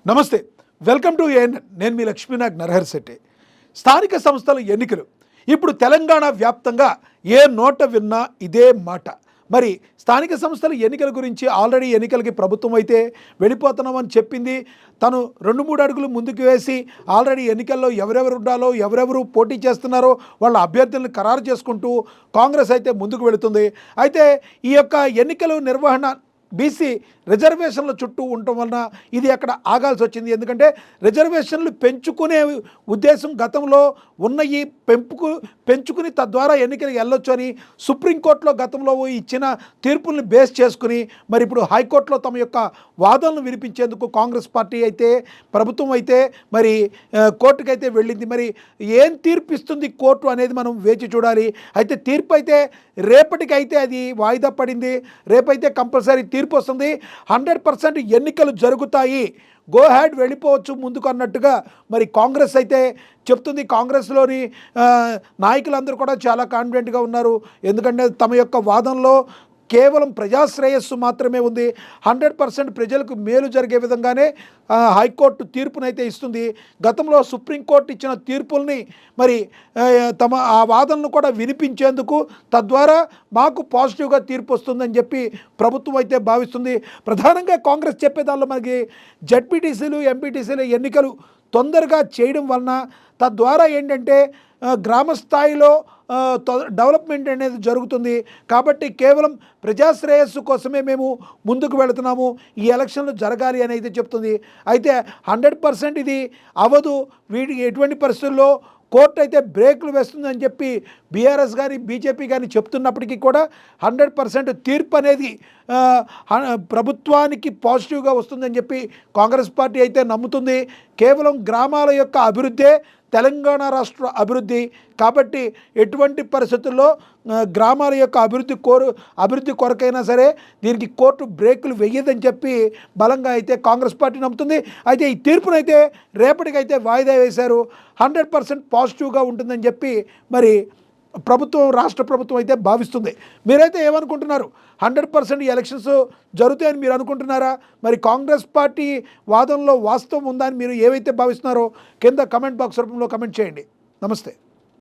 నమస్తే, welcome to ANN. నేను మీ లక్ష్మీనాగ్ నరహర్ శెట్టి. స్థానిక సంస్థల ఎన్నికలు ఇప్పుడు తెలంగాణ వ్యాప్తంగా ఏ నోట విన్నా ఇదే మాట. మరి స్థానిక సంస్థల ఎన్నికల గురించి ఆల్రెడీ ఎన్నికలకి ప్రభుత్వం అయితే వెళ్ళిపోతున్నామని చెప్పింది. తను 2-3 అడుగులు ముందుకు వేసి ఆల్రెడీ ఎన్నికల్లో ఎవరెవరు ఉండాలో, ఎవరెవరు పోటీ చేస్తున్నారో వాళ్ళ అభ్యర్థులను ఖరారు చేసుకుంటూ కాంగ్రెస్ అయితే ముందుకు వెళుతుంది. అయితే ఈ యొక్క ఎన్నికల నిర్వహణ బీసీ రిజర్వేషన్ల చుట్టూ ఉండటం వలన ఇది అక్కడ ఆగాల్సి వచ్చింది. ఎందుకంటే రిజర్వేషన్లు పెంచుకునే ఉద్దేశం గతంలో ఉన్నవి పెంచుకుని తద్వారా ఎన్నికలకు వెళ్ళొచ్చు అని సుప్రీంకోర్టులో గతంలో ఇచ్చిన తీర్పుల్ని బేస్ చేసుకుని మరి ఇప్పుడు హైకోర్టులో తమ యొక్క వాదనలు వినిపించేందుకు కాంగ్రెస్ పార్టీ అయితే ప్రభుత్వం అయితే మరి కోర్టుకైతే వెళ్ళింది. మరి ఏం తీర్పు ఇస్తుంది కోర్టు అనేది మనం వేచి చూడాలి. అయితే తీర్పు అయితే రేపటికైతే అది వాయిదా పడింది. రేపైతే కంపల్సరీ తీర్పు వస్తుంది. 100% ఎన్నికలు జరుగుతాయి, గో హ్యాడ్ వెళ్ళిపోవచ్చు ముందుకు అన్నట్టుగా మరి కాంగ్రెస్ అయితే చెప్తుంది. కాంగ్రెస్లోని నాయకులందరూ కూడా చాలా కాన్ఫిడెంట్గా ఉన్నారు. ఎందుకంటే తమ యొక్క వాదనలో కేవలం ప్రజాశ్రేయస్సు మాత్రమే ఉంది. 100% ప్రజలకు మేలు జరిగే విధంగానే హైకోర్టు తీర్పునైతే ఇస్తుంది. గతంలో సుప్రీంకోర్టు ఇచ్చిన తీర్పుల్ని మరి తమ ఆ వాదనను కూడా వినిపించేందుకు తద్వారా మాకు పాజిటివ్గా తీర్పు వస్తుందని చెప్పి ప్రభుత్వం అయితే భావిస్తుంది. ప్రధానంగా కాంగ్రెస్ చెప్పేదానిలో మనకి జడ్పీటీసీలు, ఎంపీటీసీలు ఎన్నికలు తొందరగా చేయడం వలన తద్వారా ఏంటంటే గ్రామ స్థాయిలో డెవలప్మెంట్ అనేది జరుగుతుంది. కాబట్టి కేవలం ప్రజాశ్రేయస్సు కోసమే మేము ముందుకు వెళుతున్నాము, ఈ ఎలక్షన్లు జరగాలి అని అయితే చెప్తుంది. అయితే 100% ఇది అవ్వదు. వీటికి ఎటువంటి పరిస్థితుల్లో కోర్టు అయితే బ్రేకులు వేస్తుందని చెప్పి బీఆర్ఎస్ కానీ బీజేపీ కానీ చెప్తున్నప్పటికీ కూడా 100% తీర్పు అనేది ప్రభుత్వానికి పాజిటివ్గా వస్తుందని చెప్పి కాంగ్రెస్ పార్టీ అయితే నమ్ముతుంది. కేవలం గ్రామాల యొక్క అభివృద్ధే తెలంగాణ రాష్ట్ర అభివృద్ధి. కాబట్టి ఎటువంటి పరిస్థితుల్లో గ్రామాల యొక్క అభివృద్ధి కొరకైనా సరే దీనికి కోర్టు బ్రేకులు వెయ్యదని చెప్పి బలంగా అయితే కాంగ్రెస్ పార్టీ నమ్ముతుంది. అయితే ఈ తీర్పునైతే రేపటికైతే వాయిదా వేశారు. 100% పాజిటివ్గా ఉంటుందని చెప్పి మరి రాష్ట్ర ప్రభుత్వం అయితే భావిస్తుంది. మీరైతే ఏమనుకుంటున్నారు? 100% ఎలక్షన్స్ జరుగుతాయని మీరు అనుకుంటున్నారా? మరి కాంగ్రెస్ పార్టీ వాదనలో వాస్తవం ఉందా అని మీరు ఏవైతే భావిస్తున్నారో కింద కమెంట్ బాక్స్ రూపంలో కమెంట్ చేయండి. నమస్తే.